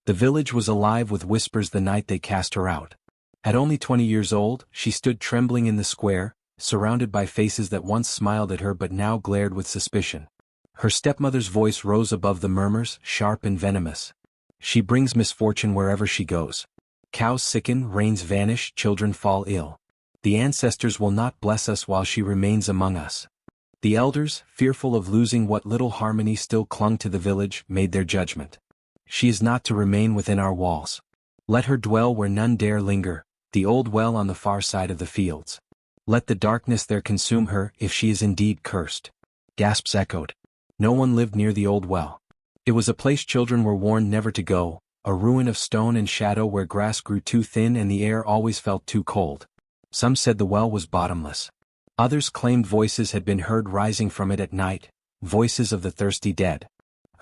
The village was alive with whispers the night they cast her out. At only 20 years old, she stood trembling in the square, surrounded by faces that once smiled at her but now glared with suspicion. Her stepmother's voice rose above the murmurs, sharp and venomous. She brings misfortune wherever she goes. Cows sicken, rains vanish, children fall ill. The ancestors will not bless us while she remains among us. The elders, fearful of losing what little harmony still clung to the village, made their judgment. She is not to remain within our walls. Let her dwell where none dare linger, the old well on the far side of the fields. Let the darkness there consume her if she is indeed cursed. Gasps echoed. No one lived near the old well. It was a place children were warned never to go, a ruin of stone and shadow where grass grew too thin and the air always felt too cold. Some said the well was bottomless. Others claimed voices had been heard rising from it at night, voices of the thirsty dead.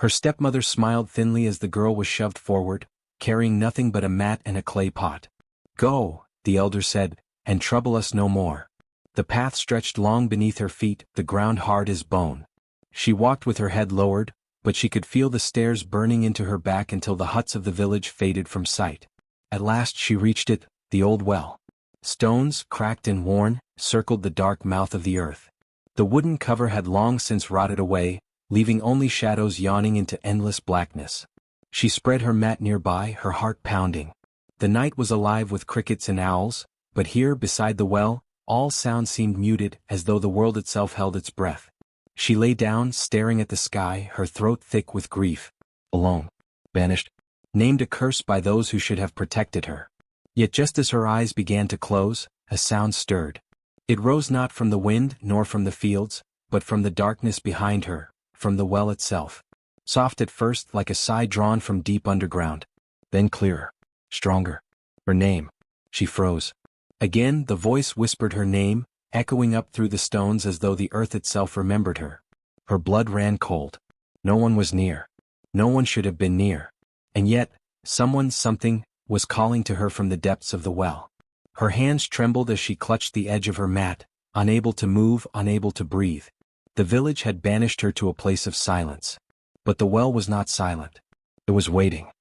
Her stepmother smiled thinly as the girl was shoved forward, carrying nothing but a mat and a clay pot. "Go," the elder said, "and trouble us no more." The path stretched long beneath her feet, the ground hard as bone. She walked with her head lowered, but she could feel the stairs burning into her back until the huts of the village faded from sight. At last she reached it, the old well. Stones, cracked and worn, circled the dark mouth of the earth. The wooden cover had long since rotted away, leaving only shadows yawning into endless blackness. She spread her mat nearby, her heart pounding. The night was alive with crickets and owls, but here, beside the well, all sound seemed muted, as though the world itself held its breath. She lay down, staring at the sky, her throat thick with grief. Alone. Banished. Named a curse by those who should have protected her. Yet just as her eyes began to close, a sound stirred. It rose not from the wind nor from the fields, but from the darkness behind her, from the well itself. Soft at first, like a sigh drawn from deep underground. Then clearer. Stronger. Her name. She froze. Again the voice whispered her name, echoing up through the stones as though the earth itself remembered her. Her blood ran cold. No one was near. No one should have been near. And yet, something, was calling to her from the depths of the well. Her hands trembled as she clutched the edge of her mat, unable to move, unable to breathe. The village had banished her to a place of silence. But the well was not silent. It was waiting.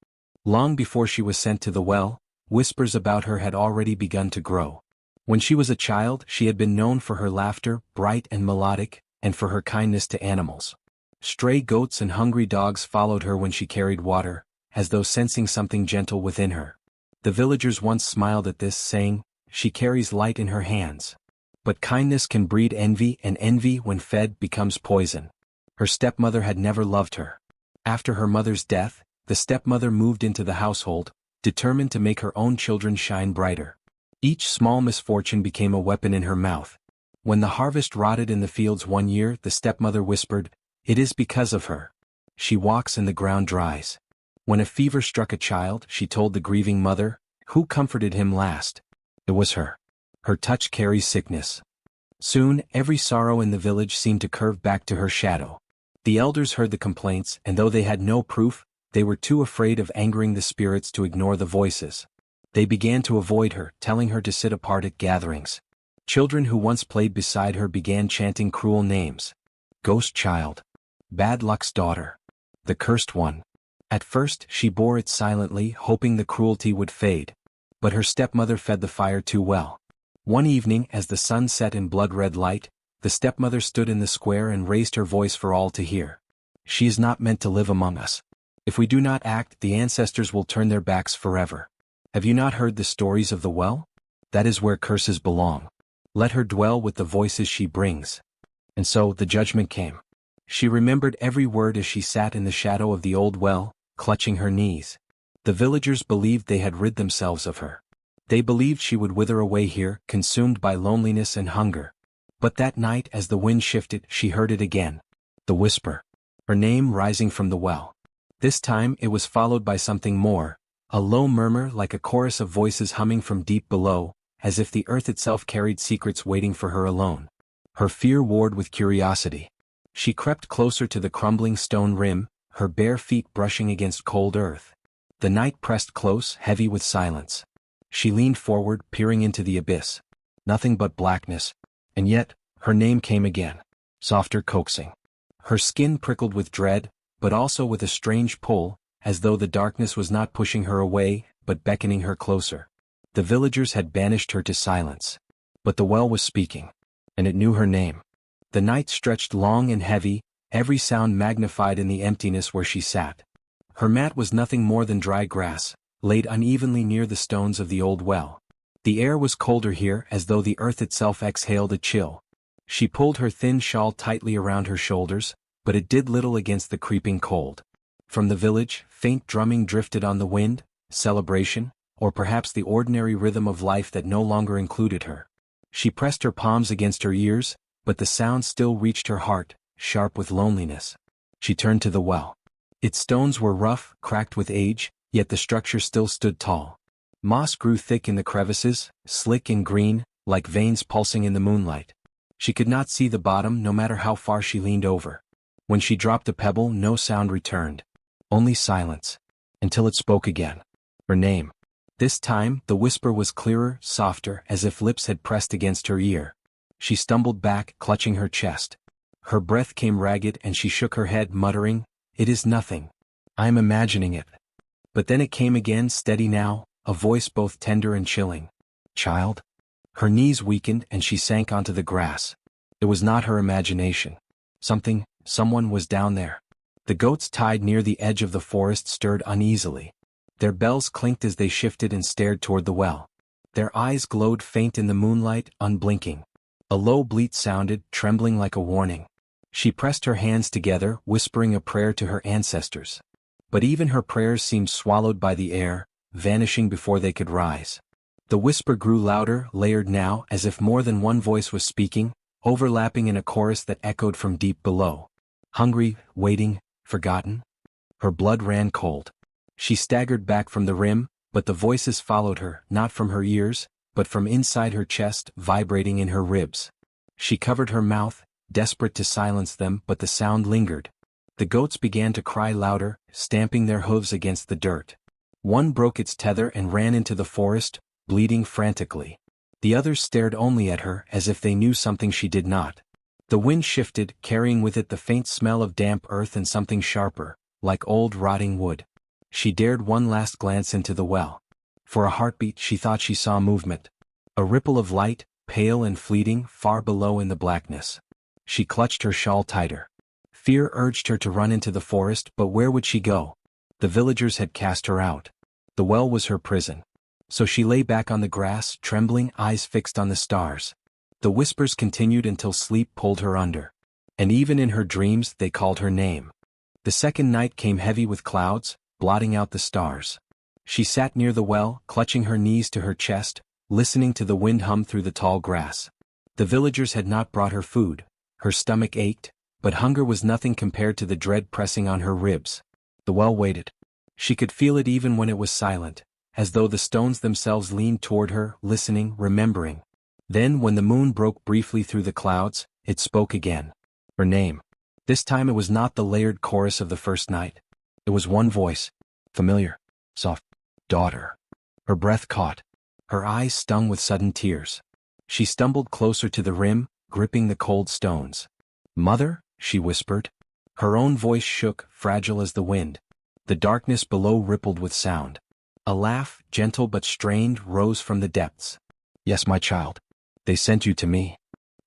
Long before she was sent to the well, whispers about her had already begun to grow. When she was a child, she had been known for her laughter, bright and melodic, and for her kindness to animals. Stray goats and hungry dogs followed her when she carried water, as though sensing something gentle within her. The villagers once smiled at this, saying, "She carries light in her hands." But kindness can breed envy, and envy, when fed, becomes poison. Her stepmother had never loved her. After her mother's death, the stepmother moved into the household, determined to make her own children shine brighter. Each small misfortune became a weapon in her mouth. When the harvest rotted in the fields one year, the stepmother whispered, "It is because of her. She walks and the ground dries." When a fever struck a child, she told the grieving mother, "Who comforted him last? It was her. Her touch carries sickness." Soon, every sorrow in the village seemed to curve back to her shadow. The elders heard the complaints, and though they had no proof, they were too afraid of angering the spirits to ignore the voices. They began to avoid her, telling her to sit apart at gatherings. Children who once played beside her began chanting cruel names. Ghost child. Bad luck's daughter. The cursed one. At first, she bore it silently, hoping the cruelty would fade. But her stepmother fed the fire too well. One evening, as the sun set in blood-red light, the stepmother stood in the square and raised her voice for all to hear. "She is not meant to live among us. If we do not act, the ancestors will turn their backs forever. Have you not heard the stories of the well? That is where curses belong. Let her dwell with the voices she brings." And so the judgment came. She remembered every word as she sat in the shadow of the old well, clutching her knees. The villagers believed they had rid themselves of her. They believed she would wither away here, consumed by loneliness and hunger. But that night, as the wind shifted, she heard it again. The whisper. Her name rising from the well. This time it was followed by something more. A low murmur, like a chorus of voices humming from deep below, as if the earth itself carried secrets waiting for her alone. Her fear warred with curiosity. She crept closer to the crumbling stone rim, her bare feet brushing against cold earth. The night pressed close, heavy with silence. She leaned forward, peering into the abyss. Nothing but blackness. And yet, her name came again. Softer, coaxing. Her skin prickled with dread, but also with a strange pull, as though the darkness was not pushing her away, but beckoning her closer. The villagers had banished her to silence. But the well was speaking. And it knew her name. The night stretched long and heavy, every sound magnified in the emptiness where she sat. Her mat was nothing more than dry grass, laid unevenly near the stones of the old well. The air was colder here, as though the earth itself exhaled a chill. She pulled her thin shawl tightly around her shoulders, but it did little against the creeping cold. From the village, faint drumming drifted on the wind, celebration, or perhaps the ordinary rhythm of life that no longer included her. She pressed her palms against her ears, but the sound still reached her heart, sharp with loneliness. She turned to the well. Its stones were rough, cracked with age, yet the structure still stood tall. Moss grew thick in the crevices, slick and green, like veins pulsing in the moonlight. She could not see the bottom no matter how far she leaned over. When she dropped a pebble, no sound returned. Only silence. Until it spoke again. Her name. This time, the whisper was clearer, softer, as if lips had pressed against her ear. She stumbled back, clutching her chest. Her breath came ragged and she shook her head, muttering, "It is nothing. I am imagining it." But then it came again, steady now, a voice both tender and chilling. "Child?" Her knees weakened and she sank onto the grass. It was not her imagination. Someone was down there. The goats tied near the edge of the forest stirred uneasily. Their bells clinked as they shifted and stared toward the well. Their eyes glowed faint in the moonlight, unblinking. A low bleat sounded, trembling like a warning. She pressed her hands together, whispering a prayer to her ancestors. But even her prayers seemed swallowed by the air, vanishing before they could rise. The whisper grew louder, layered now, as if more than one voice was speaking, overlapping in a chorus that echoed from deep below. Hungry, waiting, forgotten? Her blood ran cold. She staggered back from the rim, but the voices followed her, not from her ears, but from inside her chest, vibrating in her ribs. She covered her mouth, desperate to silence them, but the sound lingered. The goats began to cry louder, stamping their hooves against the dirt. One broke its tether and ran into the forest, bleating frantically. The others stared only at her as if they knew something she did not. The wind shifted, carrying with it the faint smell of damp earth and something sharper, like old rotting wood. She dared one last glance into the well. For a heartbeat she thought she saw movement. A ripple of light, pale and fleeting, far below in the blackness. She clutched her shawl tighter. Fear urged her to run into the forest, but where would she go? The villagers had cast her out. The well was her prison. So she lay back on the grass, trembling, eyes fixed on the stars. The whispers continued until sleep pulled her under. And even in her dreams they called her name. The second night came heavy with clouds, blotting out the stars. She sat near the well, clutching her knees to her chest, listening to the wind hum through the tall grass. The villagers had not brought her food. Her stomach ached, but hunger was nothing compared to the dread pressing on her ribs. The well waited. She could feel it even when it was silent, as though the stones themselves leaned toward her, listening, remembering. Then, when the moon broke briefly through the clouds, it spoke again. Her name. This time it was not the layered chorus of the first night. It was one voice. Familiar. Soft. Daughter. Her breath caught. Her eyes stung with sudden tears. She stumbled closer to the rim, gripping the cold stones. "Mother?" she whispered. Her own voice shook, fragile as the wind. The darkness below rippled with sound. A laugh, gentle but strained, rose from the depths. "Yes, my child. They sent you to me."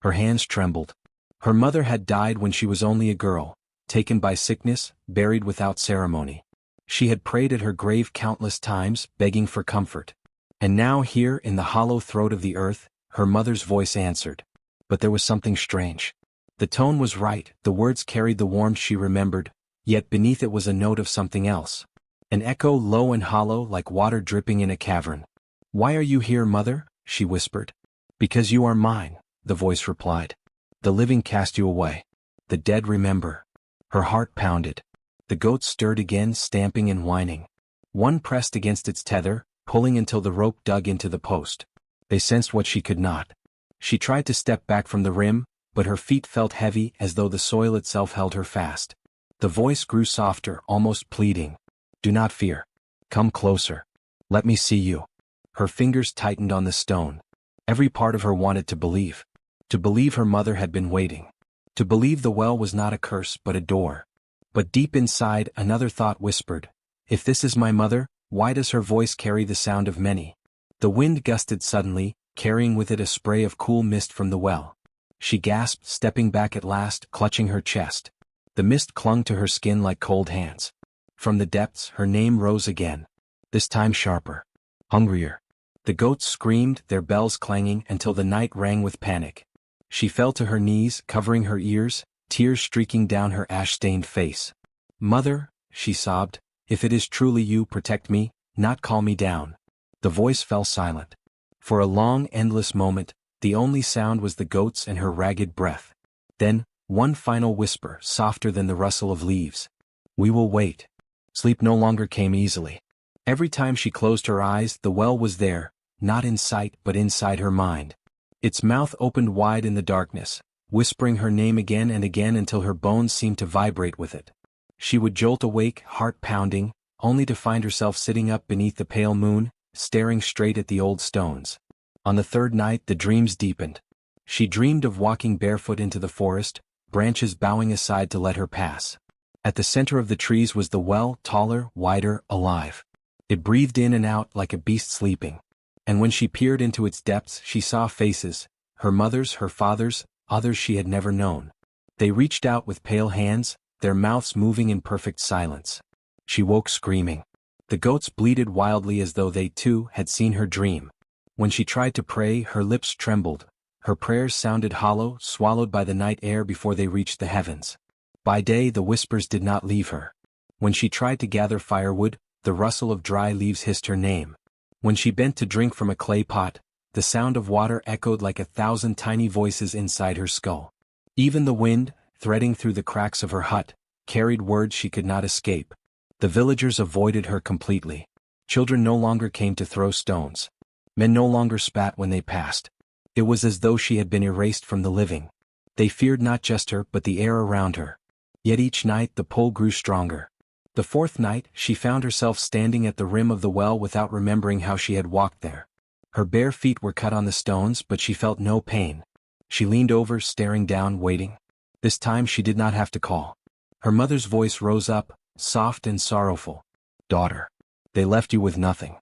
Her hands trembled. Her mother had died when she was only a girl, taken by sickness, buried without ceremony. She had prayed at her grave countless times, begging for comfort. And now here, in the hollow throat of the earth, her mother's voice answered. But there was something strange. The tone was right, the words carried the warmth she remembered, yet beneath it was a note of something else. An echo low and hollow like water dripping in a cavern. "Why are you here, mother?" she whispered. "Because you are mine," the voice replied. "The living cast you away. The dead remember." Her heart pounded. The goats stirred again, stamping and whining. One pressed against its tether, pulling until the rope dug into the post. They sensed what she could not. She tried to step back from the rim, but her feet felt heavy as though the soil itself held her fast. The voice grew softer, almost pleading. "Do not fear. Come closer. Let me see you." Her fingers tightened on the stone. Every part of her wanted to believe. To believe her mother had been waiting. To believe the well was not a curse but a door. But deep inside, another thought whispered, If this is my mother, why does her voice carry the sound of many? The wind gusted suddenly, carrying with it a spray of cool mist from the well. She gasped, stepping back at last, clutching her chest. The mist clung to her skin like cold hands. From the depths, her name rose again. This time sharper. Hungrier. The goats screamed, their bells clanging until the night rang with panic. She fell to her knees, covering her ears, tears streaking down her ash-stained face. "Mother," she sobbed, "if it is truly you, protect me, not call me down." The voice fell silent. For a long, endless moment, the only sound was the goats and her ragged breath. Then, one final whisper, softer than the rustle of leaves. "We will wait." Sleep no longer came easily. Every time she closed her eyes, the well was there, not in sight but inside her mind. Its mouth opened wide in the darkness, whispering her name again and again until her bones seemed to vibrate with it. She would jolt awake, heart pounding, only to find herself sitting up beneath the pale moon, staring straight at the old stones. On the third night the dreams deepened. She dreamed of walking barefoot into the forest, branches bowing aside to let her pass. At the center of the trees was the well, taller, wider, alive. It breathed in and out like a beast sleeping. And when she peered into its depths she saw faces, her mother's, her father's, others she had never known. They reached out with pale hands, their mouths moving in perfect silence. She woke screaming. The goats bleated wildly as though they too had seen her dream. When she tried to pray, her lips trembled. Her prayers sounded hollow, swallowed by the night air before they reached the heavens. By day the whispers did not leave her. When she tried to gather firewood, the rustle of dry leaves hissed her name. When she bent to drink from a clay pot, the sound of water echoed like 1,000 tiny voices inside her skull. Even the wind, threading through the cracks of her hut, carried words she could not escape. The villagers avoided her completely. Children no longer came to throw stones. Men no longer spat when they passed. It was as though she had been erased from the living. They feared not just her but the air around her. Yet each night the pull grew stronger. The fourth night, she found herself standing at the rim of the well without remembering how she had walked there. Her bare feet were cut on the stones, but she felt no pain. She leaned over, staring down, waiting. This time she did not have to call. Her mother's voice rose up, soft and sorrowful. "Daughter, they left you with nothing.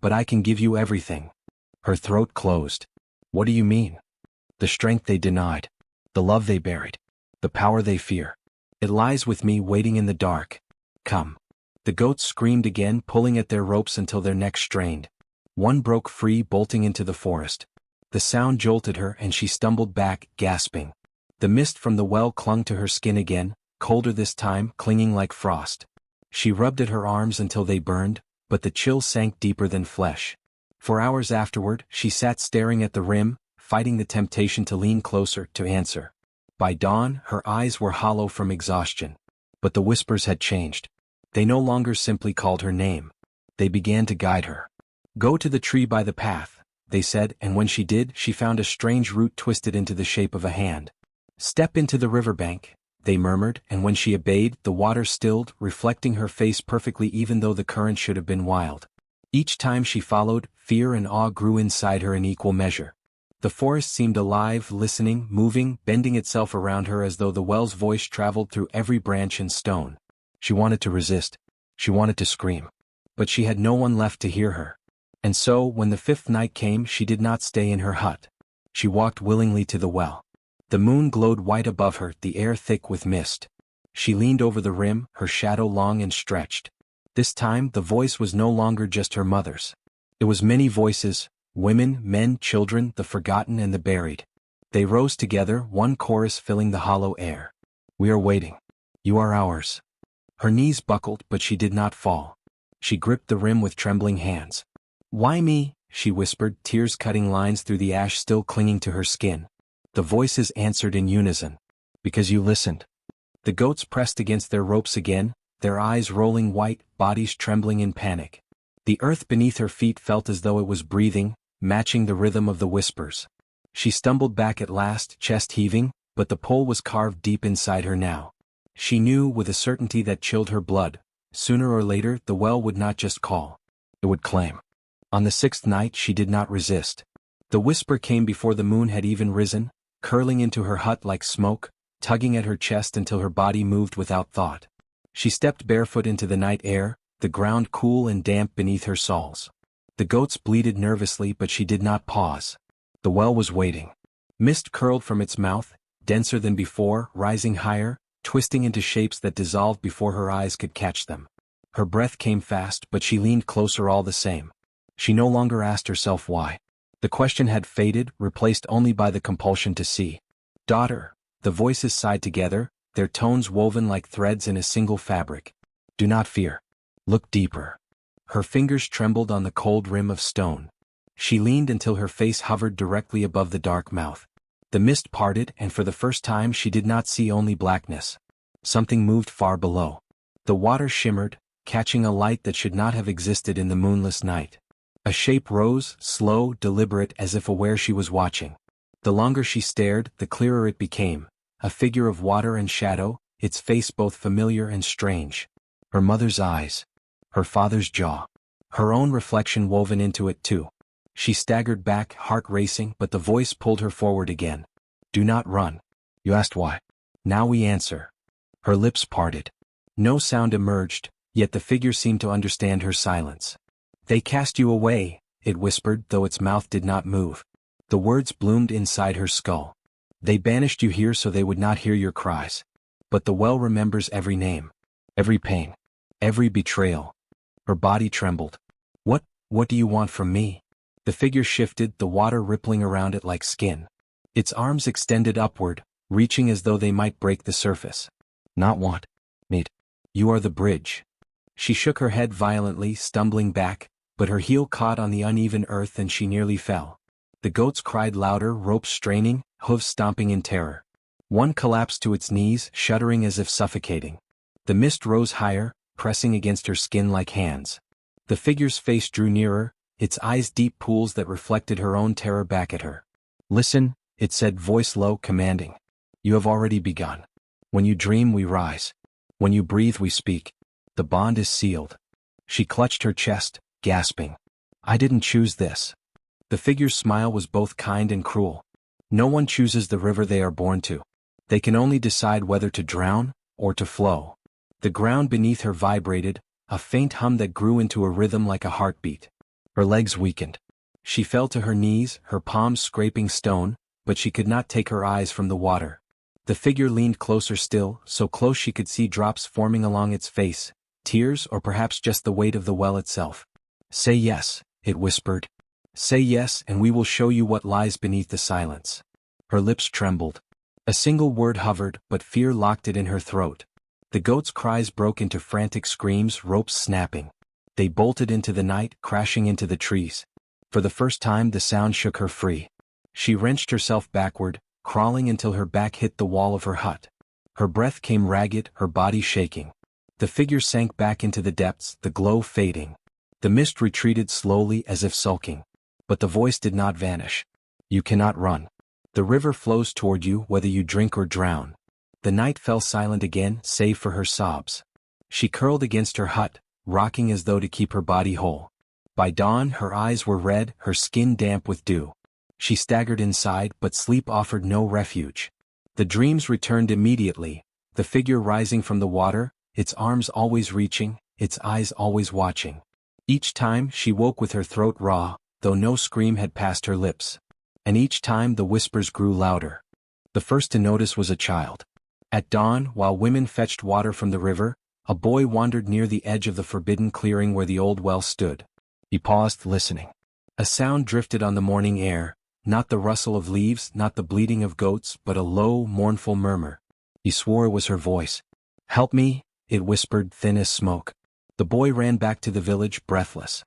But I can give you everything." Her throat closed. "What do you mean?" "The strength they denied. The love they buried. The power they fear. It lies with me waiting in the dark. Come." The goats screamed again, pulling at their ropes until their necks strained. One broke free, bolting into the forest. The sound jolted her and she stumbled back, gasping. The mist from the well clung to her skin again, colder this time, clinging like frost. She rubbed at her arms until they burned, but the chill sank deeper than flesh. For hours afterward, she sat staring at the rim, fighting the temptation to lean closer, to answer. By dawn, her eyes were hollow from exhaustion. But the whispers had changed. They no longer simply called her name. They began to guide her. "Go to the tree by the path," they said, and when she did, she found a strange root twisted into the shape of a hand. "Step into the riverbank," they murmured, and when she obeyed, the water stilled, reflecting her face perfectly even though the current should have been wild. Each time she followed, fear and awe grew inside her in equal measure. The forest seemed alive, listening, moving, bending itself around her as though the well's voice traveled through every branch and stone. She wanted to resist. She wanted to scream. But she had no one left to hear her. And so, when the fifth night came, she did not stay in her hut. She walked willingly to the well. The moon glowed white above her, the air thick with mist. She leaned over the rim, her shadow long and stretched. This time, the voice was no longer just her mother's. It was many voices, women, men, children, the forgotten and the buried. They rose together, one chorus filling the hollow air. "We are waiting. You are ours." Her knees buckled, but she did not fall. She gripped the rim with trembling hands. "Why me?" she whispered, tears cutting lines through the ash still clinging to her skin. The voices answered in unison. "Because you listened." The goats pressed against their ropes again, their eyes rolling white, bodies trembling in panic. The earth beneath her feet felt as though it was breathing, matching the rhythm of the whispers. She stumbled back at last, chest heaving, but the pole was carved deep inside her now. She knew with a certainty that chilled her blood, sooner or later the well would not just call. It would claim. On the sixth night she did not resist. The whisper came before the moon had even risen, curling into her hut like smoke, tugging at her chest until her body moved without thought. She stepped barefoot into the night air, the ground cool and damp beneath her soles. The goats bleated nervously, but she did not pause. The well was waiting. Mist curled from its mouth, denser than before, rising higher, twisting into shapes that dissolved before her eyes could catch them. Her breath came fast, but she leaned closer all the same. She no longer asked herself why. The question had faded, replaced only by the compulsion to see. "Daughter," the voices sighed together, their tones woven like threads in a single fabric. "Do not fear. Look deeper." Her fingers trembled on the cold rim of stone. She leaned until her face hovered directly above the dark mouth. The mist parted, and for the first time she did not see only blackness. Something moved far below. The water shimmered, catching a light that should not have existed in the moonless night. A shape rose, slow, deliberate, as if aware she was watching. The longer she stared, the clearer it became, a figure of water and shadow, its face both familiar and strange. Her mother's eyes. Her father's jaw. Her own reflection woven into it too. She staggered back, heart racing, but the voice pulled her forward again. "Do not run. You asked why. Now we answer." Her lips parted. No sound emerged, yet the figure seemed to understand her silence. "They cast you away," it whispered, though its mouth did not move. The words bloomed inside her skull. "They banished you here so they would not hear your cries. But the well remembers every name, every pain, every betrayal." Her body trembled. What do you want from me?" The figure shifted, the water rippling around it like skin. Its arms extended upward, reaching as though they might break the surface. "Not want. Need. You are the bridge." She shook her head violently, stumbling back, but her heel caught on the uneven earth and she nearly fell. The goats cried louder, ropes straining, hooves stomping in terror. One collapsed to its knees, shuddering as if suffocating. The mist rose higher, pressing against her skin like hands. The figure's face drew nearer, its eyes deep pools that reflected her own terror back at her. "Listen," it said, voice low, commanding. "You have already begun. When you dream, we rise. When you breathe, we speak. The bond is sealed." She clutched her chest, gasping. "I didn't choose this." The figure's smile was both kind and cruel. No one chooses the river they are born to. They can only decide whether to drown, or to flow. The ground beneath her vibrated, a faint hum that grew into a rhythm like a heartbeat. Her legs weakened. She fell to her knees, her palms scraping stone, but she could not take her eyes from the water. The figure leaned closer still, so close she could see drops forming along its face, tears or perhaps just the weight of the well itself. "Say yes," it whispered. "Say yes, and we will show you what lies beneath the silence." Her lips trembled. A single word hovered, but fear locked it in her throat. The goats' cries broke into frantic screams, ropes snapping. They bolted into the night, crashing into the trees. For the first time the sound shook her free. She wrenched herself backward, crawling until her back hit the wall of her hut. Her breath came ragged, her body shaking. The figure sank back into the depths, the glow fading. The mist retreated slowly as if sulking. But the voice did not vanish. "You cannot run. The river flows toward you whether you drink or drown." The night fell silent again, save for her sobs. She curled against her hut, rocking as though to keep her body whole. By dawn her eyes were red, her skin damp with dew. She staggered inside, but sleep offered no refuge. The dreams returned immediately, the figure rising from the water, its arms always reaching, its eyes always watching. Each time she woke with her throat raw, though no scream had passed her lips. And each time the whispers grew louder. The first to notice was a child. At dawn, while women fetched water from the river, a boy wandered near the edge of the forbidden clearing where the old well stood. He paused, listening. A sound drifted on the morning air, not the rustle of leaves, not the bleating of goats, but a low, mournful murmur. He swore it was her voice. "Help me," it whispered, thin as smoke. The boy ran back to the village, breathless.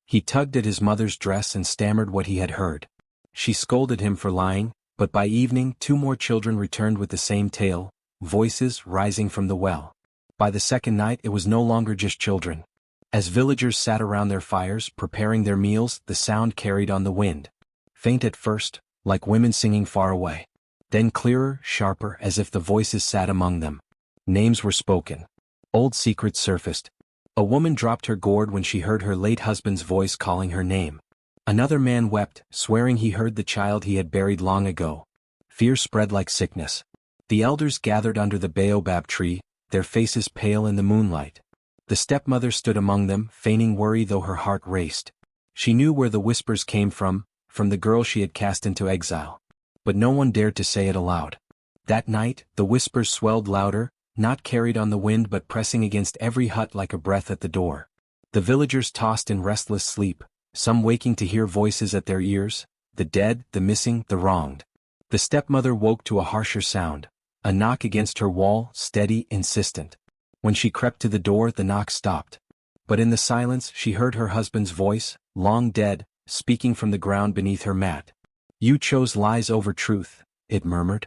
He tugged at his mother's dress and stammered what he had heard. She scolded him for lying, but by evening 2 more children returned with the same tale, voices rising from the well. By the second night it was no longer just children. As villagers sat around their fires, preparing their meals, the sound carried on the wind. Faint at first, like women singing far away. Then clearer, sharper, as if the voices sat among them. Names were spoken. Old secrets surfaced. A woman dropped her gourd when she heard her late husband's voice calling her name. Another man wept, swearing he heard the child he had buried long ago. Fear spread like sickness. The elders gathered under the baobab tree, their faces pale in the moonlight. The stepmother stood among them, feigning worry though her heart raced. She knew where the whispers came from the girl she had cast into exile. But no one dared to say it aloud. That night, the whispers swelled louder, not carried on the wind but pressing against every hut like a breath at the door. The villagers tossed in restless sleep, some waking to hear voices at their ears, the dead, the missing, the wronged. The stepmother woke to a harsher sound, a knock against her wall, steady, insistent. When she crept to the door, the knock stopped. But in the silence she heard her husband's voice, long dead, speaking from the ground beneath her mat. "You chose lies over truth," it murmured.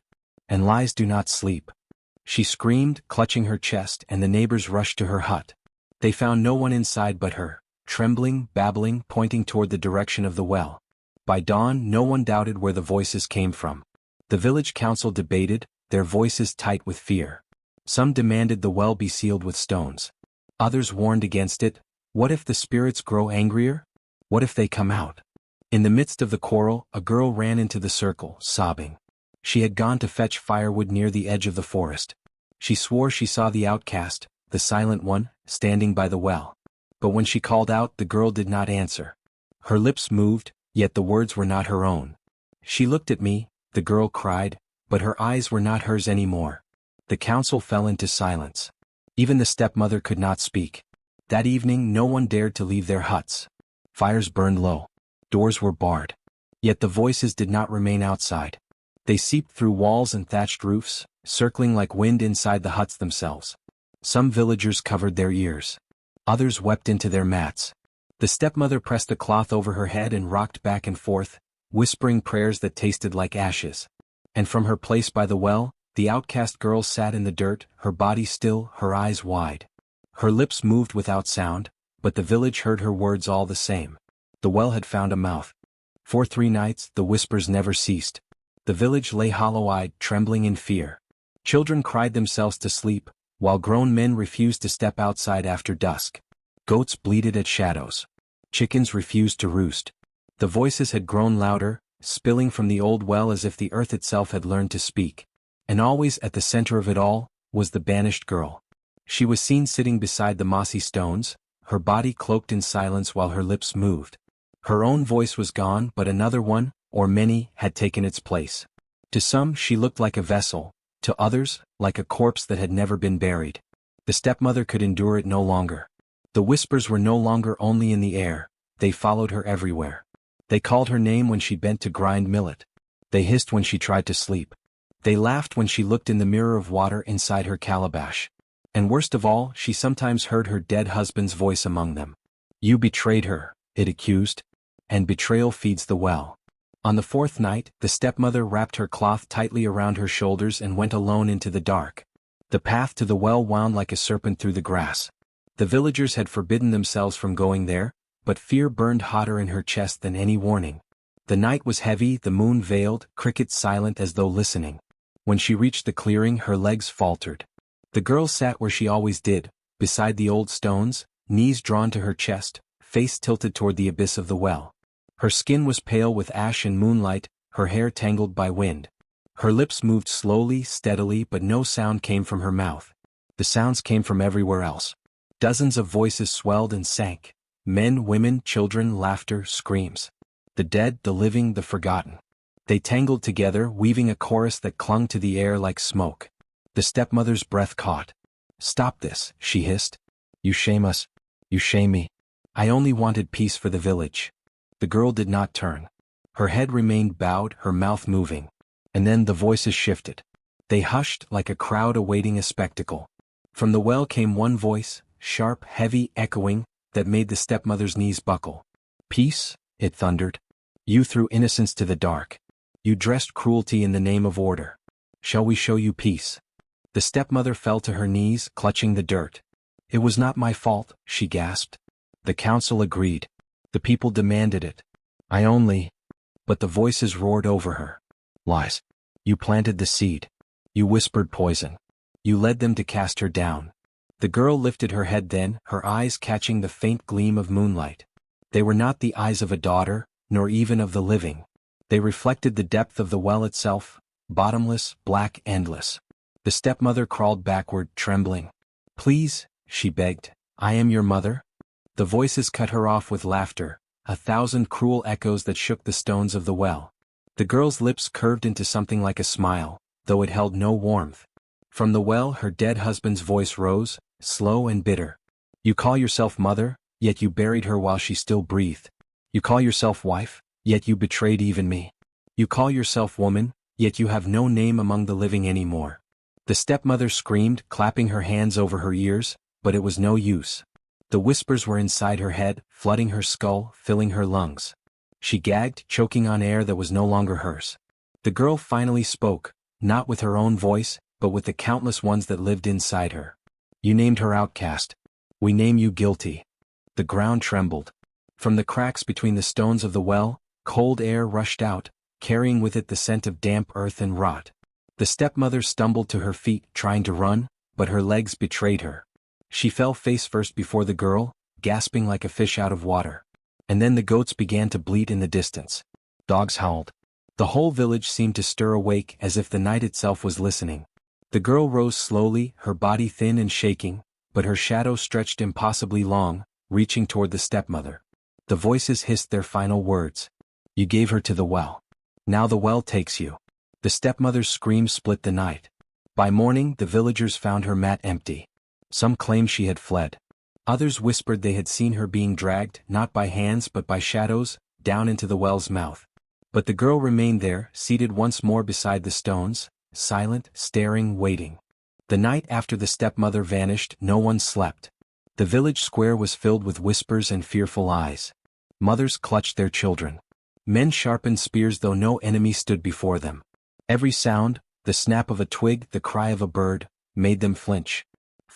"And lies do not sleep." She screamed, clutching her chest, and the neighbors rushed to her hut. They found no one inside but her, trembling, babbling, pointing toward the direction of the well. By dawn, no one doubted where the voices came from. The village council debated, their voices tight with fear. Some demanded the well be sealed with stones. Others warned against it. What if the spirits grow angrier? What if they come out? In the midst of the quarrel, a girl ran into the circle, sobbing. She had gone to fetch firewood near the edge of the forest. She swore she saw the outcast, the silent one, standing by the well. But when she called out, the girl did not answer. Her lips moved, yet the words were not her own. "She looked at me," the girl cried, but her eyes were not hers anymore. The council fell into silence. Even the stepmother could not speak. That evening no one dared to leave their huts. Fires burned low. Doors were barred. Yet the voices did not remain outside. They seeped through walls and thatched roofs, circling like wind inside the huts themselves. Some villagers covered their ears. Others wept into their mats. The stepmother pressed a cloth over her head and rocked back and forth, whispering prayers that tasted like ashes. And from her place by the well, the outcast girl sat in the dirt, her body still, her eyes wide. Her lips moved without sound, but the village heard her words all the same. The well had found a mouth. For 3 nights, the whispers never ceased. The village lay hollow-eyed, trembling in fear. Children cried themselves to sleep, while grown men refused to step outside after dusk. Goats bleated at shadows. Chickens refused to roost. The voices had grown louder, spilling from the old well as if the earth itself had learned to speak. And always at the center of it all was the banished girl. She was seen sitting beside the mossy stones, her body cloaked in silence while her lips moved. Her own voice was gone, but another one, or many, had taken its place. To some she looked like a vessel, to others, like a corpse that had never been buried. The stepmother could endure it no longer. The whispers were no longer only in the air, they followed her everywhere. They called her name when she bent to grind millet. They hissed when she tried to sleep. They laughed when she looked in the mirror of water inside her calabash. And worst of all, she sometimes heard her dead husband's voice among them. "You betrayed her," it accused. And betrayal feeds the well. On the 4th night, the stepmother wrapped her cloth tightly around her shoulders and went alone into the dark. The path to the well wound like a serpent through the grass. The villagers had forbidden themselves from going there, but fear burned hotter in her chest than any warning. The night was heavy, the moon veiled, crickets silent as though listening. When she reached the clearing, her legs faltered. The girl sat where she always did, beside the old stones, knees drawn to her chest, face tilted toward the abyss of the well. Her skin was pale with ash and moonlight, her hair tangled by wind. Her lips moved slowly, steadily, but no sound came from her mouth. The sounds came from everywhere else. Dozens of voices swelled and sank. Men, women, children, laughter, screams. The dead, the living, the forgotten. They tangled together, weaving a chorus that clung to the air like smoke. The stepmother's breath caught. "Stop this," she hissed. "You shame us. You shame me. I only wanted peace for the village." The girl did not turn. Her head remained bowed, her mouth moving. And then the voices shifted. They hushed like a crowd awaiting a spectacle. From the well came one voice, sharp, heavy, echoing, that made the stepmother's knees buckle. "Peace," it thundered. "You threw innocence to the dark. You dressed cruelty in the name of order. Shall we show you peace?" The stepmother fell to her knees, clutching the dirt. "It was not my fault," she gasped. The council agreed. The people demanded it. "I only—" But the voices roared over her. "Lies. You planted the seed. You whispered poison. You led them to cast her down." The girl lifted her head then, her eyes catching the faint gleam of moonlight. They were not the eyes of a daughter, nor even of the living. They reflected the depth of the well itself, bottomless, black, endless. The stepmother crawled backward, trembling. "Please," she begged, I am your mother? The voices cut her off with laughter, a thousand cruel echoes that shook the stones of the well. The girl's lips curved into something like a smile, though it held no warmth. From the well her dead husband's voice rose, slow and bitter. You call yourself mother, yet you buried her while she still breathed. You call yourself wife, yet you betrayed even me. You call yourself woman, yet you have no name among the living anymore. The stepmother screamed, clapping her hands over her ears, but it was no use. The whispers were inside her head, flooding her skull, filling her lungs. She gagged, choking on air that was no longer hers. The girl finally spoke, not with her own voice, but with the countless ones that lived inside her. You named her outcast. We name you guilty. The ground trembled. From the cracks between the stones of the well, cold air rushed out, carrying with it the scent of damp earth and rot. The stepmother stumbled to her feet, trying to run, but her legs betrayed her. She fell face first before the girl, gasping like a fish out of water. And then the goats began to bleat in the distance. Dogs howled. The whole village seemed to stir awake as if the night itself was listening. The girl rose slowly, her body thin and shaking, but her shadow stretched impossibly long, reaching toward the stepmother. The voices hissed their final words. You gave her to the well. Now the well takes you. The stepmother's screams split the night. By morning the villagers found her mat empty. Some claimed she had fled. Others whispered they had seen her being dragged, not by hands but by shadows, down into the well's mouth. But the girl remained there, seated once more beside the stones, silent, staring, waiting. The night after the stepmother vanished, no one slept. The village square was filled with whispers and fearful eyes. Mothers clutched their children. Men sharpened spears though no enemy stood before them. Every sound, the snap of a twig, the cry of a bird, made them flinch.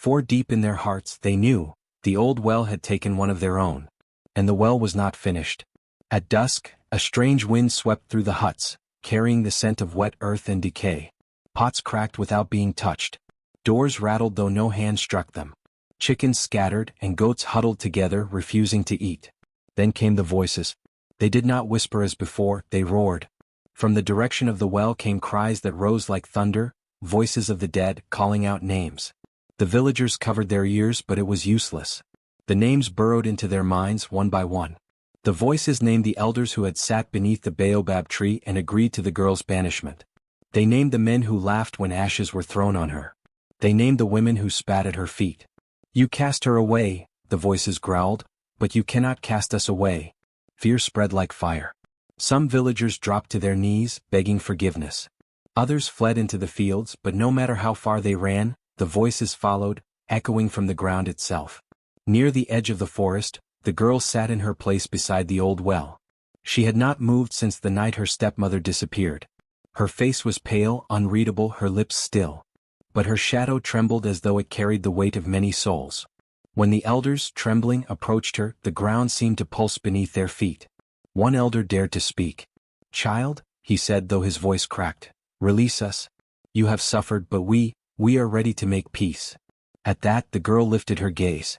For deep in their hearts they knew, the old well had taken one of their own. And the well was not finished. At dusk, a strange wind swept through the huts, carrying the scent of wet earth and decay. Pots cracked without being touched. Doors rattled though no hand struck them. Chickens scattered and goats huddled together, refusing to eat. Then came the voices. They did not whisper as before, they roared. From the direction of the well came cries that rose like thunder, voices of the dead, calling out names. The villagers covered their ears, but it was useless. The names burrowed into their minds one by one. The voices named the elders who had sat beneath the baobab tree and agreed to the girl's banishment. They named the men who laughed when ashes were thrown on her. They named the women who spat at her feet. You cast her away, the voices growled, but you cannot cast us away. Fear spread like fire. Some villagers dropped to their knees, begging forgiveness. Others fled into the fields, but no matter how far they ran, the voices followed, echoing from the ground itself. Near the edge of the forest, the girl sat in her place beside the old well. She had not moved since the night her stepmother disappeared. Her face was pale, unreadable, her lips still. But her shadow trembled as though it carried the weight of many souls. When the elders, trembling, approached her, the ground seemed to pulse beneath their feet. One elder dared to speak. Child, he said though his voice cracked, release us. You have suffered, but we are ready to make peace. At that the girl lifted her gaze.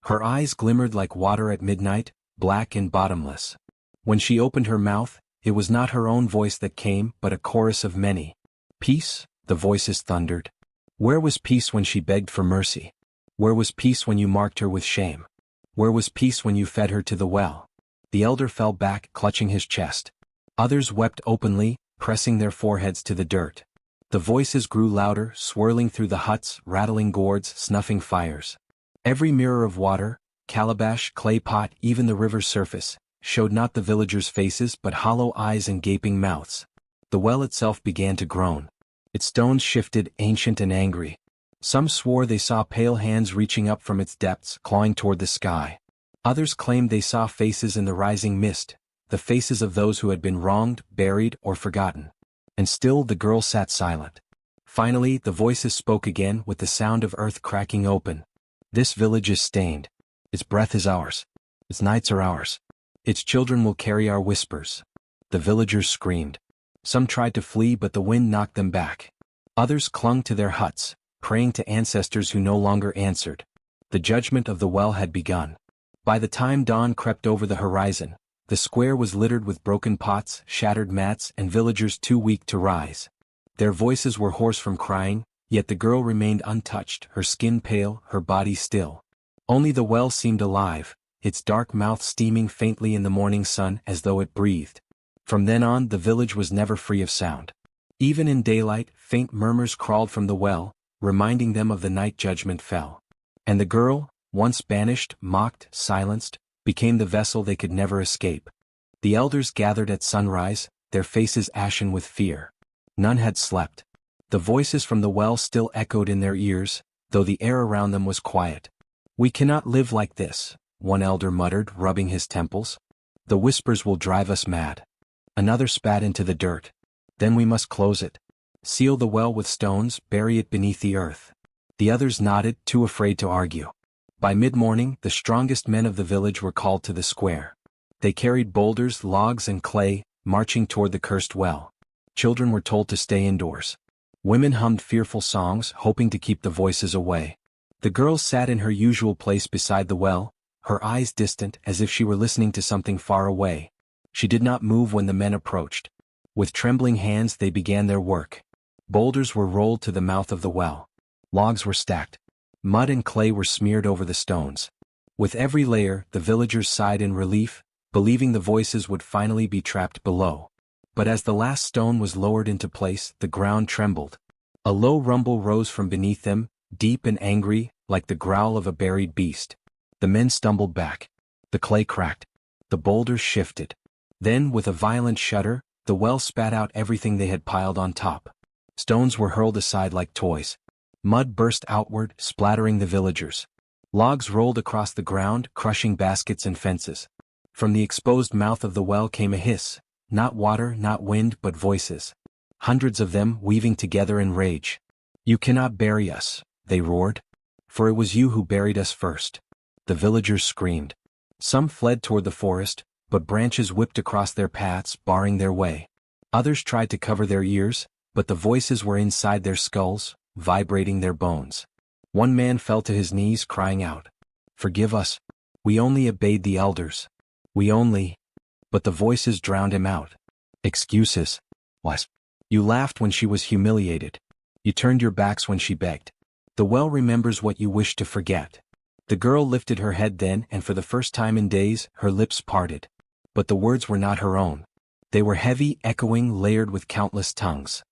Her eyes glimmered like water at midnight, black and bottomless. When she opened her mouth, it was not her own voice that came, but a chorus of many. Peace, the voices thundered. Where was peace when she begged for mercy? Where was peace when you marked her with shame? Where was peace when you fed her to the well? The elder fell back, clutching his chest. Others wept openly, pressing their foreheads to the dirt. The voices grew louder, swirling through the huts, rattling gourds, snuffing fires. Every mirror of water, calabash, clay pot, even the river's surface, showed not the villagers' faces but hollow eyes and gaping mouths. The well itself began to groan. Its stones shifted, ancient and angry. Some swore they saw pale hands reaching up from its depths, clawing toward the sky. Others claimed they saw faces in the rising mist, the faces of those who had been wronged, buried, or forgotten. And still the girl sat silent. Finally the voices spoke again with the sound of earth cracking open. This village is stained. Its breath is ours. Its nights are ours. Its children will carry our whispers. The villagers screamed. Some tried to flee but the wind knocked them back. Others clung to their huts, praying to ancestors who no longer answered. The judgment of the well had begun. By the time dawn crept over the horizon, the square was littered with broken pots, shattered mats, and villagers too weak to rise. Their voices were hoarse from crying, yet the girl remained untouched, her skin pale, her body still. Only the well seemed alive, its dark mouth steaming faintly in the morning sun as though it breathed. From then on the village was never free of sound. Even in daylight, faint murmurs crawled from the well, reminding them of the night judgment fell. And the girl, once banished, mocked, silenced, became the vessel they could never escape. The elders gathered at sunrise, their faces ashen with fear. None had slept. The voices from the well still echoed in their ears, though the air around them was quiet. "We cannot live like this," one elder muttered, rubbing his temples. "The whispers will drive us mad." Another spat into the dirt. "Then we must close it. Seal the well with stones, bury it beneath the earth." The others nodded, too afraid to argue. By mid-morning, the strongest men of the village were called to the square. They carried boulders, logs, and clay, marching toward the cursed well. Children were told to stay indoors. Women hummed fearful songs, hoping to keep the voices away. The girl sat in her usual place beside the well, her eyes distant as if she were listening to something far away. She did not move when the men approached. With trembling hands they began their work. Boulders were rolled to the mouth of the well. Logs were stacked. Mud and clay were smeared over the stones. With every layer, the villagers sighed in relief, believing the voices would finally be trapped below. But as the last stone was lowered into place, the ground trembled. A low rumble rose from beneath them, deep and angry, like the growl of a buried beast. The men stumbled back. The clay cracked. The boulders shifted. Then, with a violent shudder, the well spat out everything they had piled on top. Stones were hurled aside like toys. Mud burst outward, splattering the villagers. Logs rolled across the ground, crushing baskets and fences. From the exposed mouth of the well came a hiss, not water, not wind, but voices. Hundreds of them, weaving together in rage. "You cannot bury us," they roared. "For it was you who buried us first." The villagers screamed. Some fled toward the forest, but branches whipped across their paths, barring their way. Others tried to cover their ears, but the voices were inside their skulls, vibrating their bones. One man fell to his knees, crying out, "Forgive us. We only obeyed the elders. We only—" But the voices drowned him out. "Excuses. What? You laughed when she was humiliated. You turned your backs when she begged. The well remembers what you wish to forget." The girl lifted her head then, and for the first time in days, her lips parted. But the words were not her own. They were heavy, echoing, layered with countless tongues.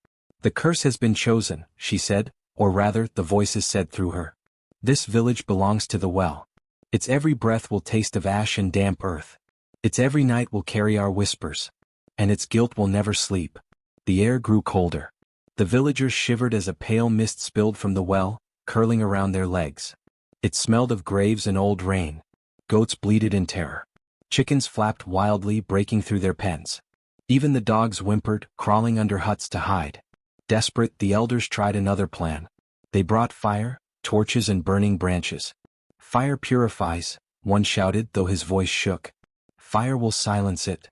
"The curse has been chosen," she said, or rather, the voices said through her. "This village belongs to the well. Its every breath will taste of ash and damp earth. Its every night will carry our whispers. And its guilt will never sleep." The air grew colder. The villagers shivered as a pale mist spilled from the well, curling around their legs. It smelled of graves and old rain. Goats bleated in terror. Chickens flapped wildly, breaking through their pens. Even the dogs whimpered, crawling under huts to hide. Desperate, the elders tried another plan. They brought fire, torches and burning branches. "Fire purifies," one shouted, though his voice shook. "Fire will silence it."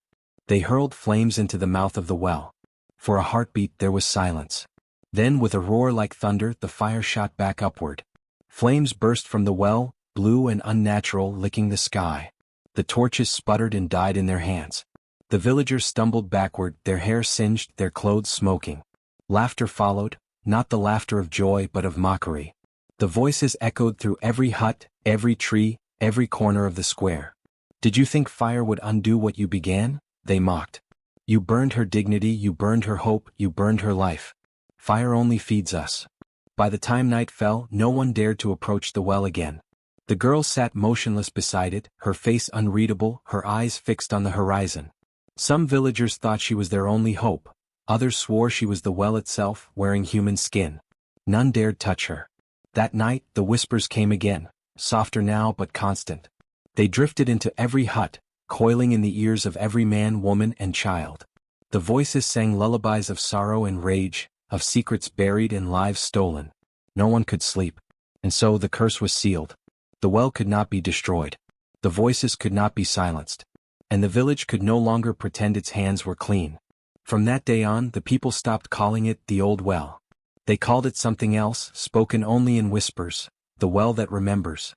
They hurled flames into the mouth of the well. For a heartbeat there was silence. Then with a roar like thunder the fire shot back upward. Flames burst from the well, blue and unnatural, licking the sky. The torches sputtered and died in their hands. The villagers stumbled backward, their hair singed, their clothes smoking. Laughter followed, not the laughter of joy but of mockery. The voices echoed through every hut, every tree, every corner of the square. "Did you think fire would undo what you began?" they mocked. "You burned her dignity, you burned her hope, you burned her life. Fire only feeds us." By the time night fell, no one dared to approach the well again. The girl sat motionless beside it, her face unreadable, her eyes fixed on the horizon. Some villagers thought she was their only hope. Others swore she was the well itself, wearing human skin. None dared touch her. That night, the whispers came again, softer now but constant. They drifted into every hut, coiling in the ears of every man, woman, and child. The voices sang lullabies of sorrow and rage, of secrets buried and lives stolen. No one could sleep. And so the curse was sealed. The well could not be destroyed. The voices could not be silenced. And the village could no longer pretend its hands were clean. From that day on, the people stopped calling it the Old Well. They called it something else, spoken only in whispers, the well that remembers.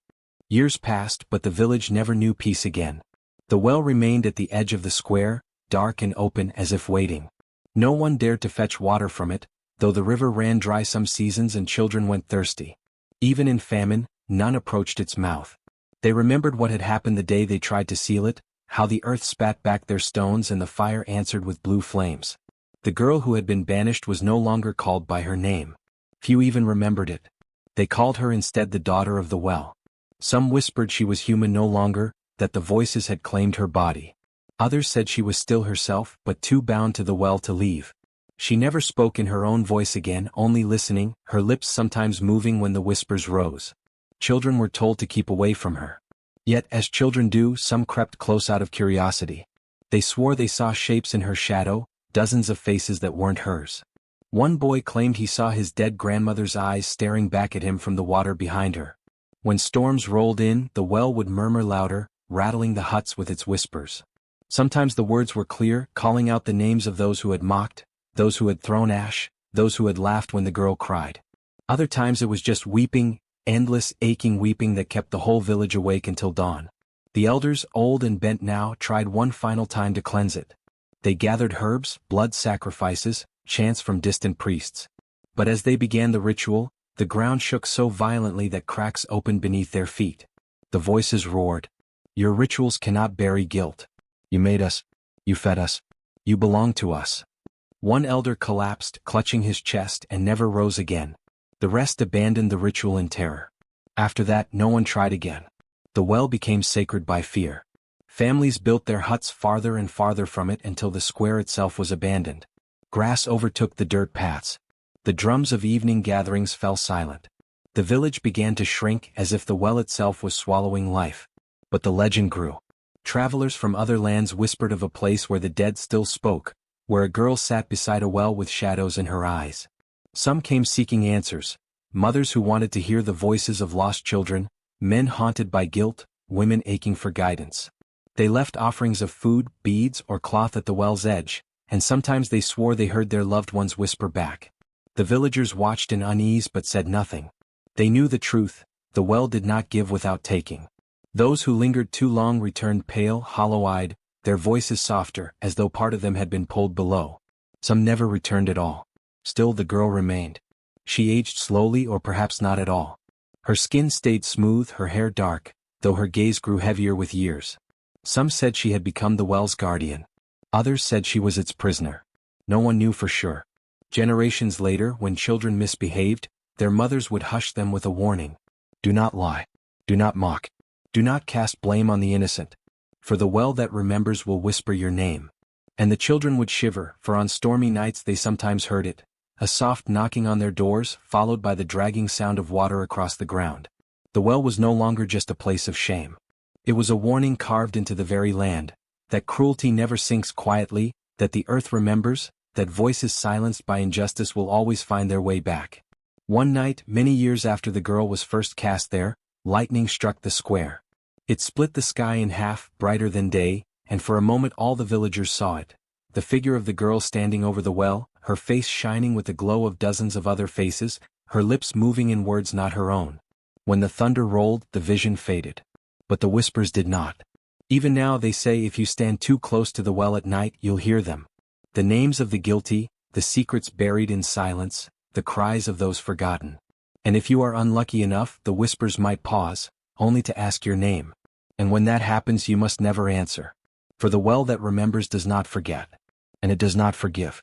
Years passed, but the village never knew peace again. The well remained at the edge of the square, dark and open as if waiting. No one dared to fetch water from it, though the river ran dry some seasons and children went thirsty. Even in famine, none approached its mouth. They remembered what had happened the day they tried to seal it, how the earth spat back their stones and the fire answered with blue flames. The girl who had been banished was no longer called by her name. Few even remembered it. They called her instead the daughter of the well. Some whispered she was human no longer, that the voices had claimed her body. Others said she was still herself, but too bound to the well to leave. She never spoke in her own voice again, only listening, her lips sometimes moving when the whispers rose. Children were told to keep away from her. Yet, as children do, some crept close out of curiosity. They swore they saw shapes in her shadow, dozens of faces that weren't hers. One boy claimed he saw his dead grandmother's eyes staring back at him from the water behind her. When storms rolled in, the well would murmur louder, rattling the huts with its whispers. Sometimes the words were clear, calling out the names of those who had mocked, those who had thrown ash, those who had laughed when the girl cried. Other times it was just weeping, endless, aching weeping that kept the whole village awake until dawn. The elders, old and bent now, tried one final time to cleanse it. They gathered herbs, blood sacrifices, chants from distant priests. But as they began the ritual, the ground shook so violently that cracks opened beneath their feet. The voices roared. Your rituals cannot bury guilt. You made us. You fed us. You belong to us. One elder collapsed, clutching his chest, and never rose again. The rest abandoned the ritual in terror. After that, no one tried again. The well became sacred by fear. Families built their huts farther and farther from it until the square itself was abandoned. Grass overtook the dirt paths. The drums of evening gatherings fell silent. The village began to shrink as if the well itself was swallowing life. But the legend grew. Travelers from other lands whispered of a place where the dead still spoke, where a girl sat beside a well with shadows in her eyes. Some came seeking answers, mothers who wanted to hear the voices of lost children, men haunted by guilt, women aching for guidance. They left offerings of food, beads, or cloth at the well's edge, and sometimes they swore they heard their loved ones whisper back. The villagers watched in unease but said nothing. They knew the truth, the well did not give without taking. Those who lingered too long returned pale, hollow-eyed, their voices softer, as though part of them had been pulled below. Some never returned at all. Still the girl remained. She aged slowly or perhaps not at all. Her skin stayed smooth, her hair dark, though her gaze grew heavier with years. Some said she had become the well's guardian. Others said she was its prisoner. No one knew for sure. Generations later, when children misbehaved, their mothers would hush them with a warning. Do not lie. Do not mock. Do not cast blame on the innocent. For the well that remembers will whisper your name. And the children would shiver, for on stormy nights they sometimes heard it. A soft knocking on their doors, followed by the dragging sound of water across the ground. The well was no longer just a place of shame. It was a warning carved into the very land, that cruelty never sinks quietly, that the earth remembers, that voices silenced by injustice will always find their way back. One night, many years after the girl was first cast there, lightning struck the square. It split the sky in half, brighter than day, and for a moment all the villagers saw it. The figure of the girl standing over the well, her face shining with the glow of dozens of other faces, her lips moving in words not her own. When the thunder rolled, the vision faded. But the whispers did not. Even now they say if you stand too close to the well at night, you'll hear them. The names of the guilty, the secrets buried in silence, the cries of those forgotten. And if you are unlucky enough, the whispers might pause, only to ask your name. And when that happens, you must never answer. For the well that remembers does not forget. And it does not forgive.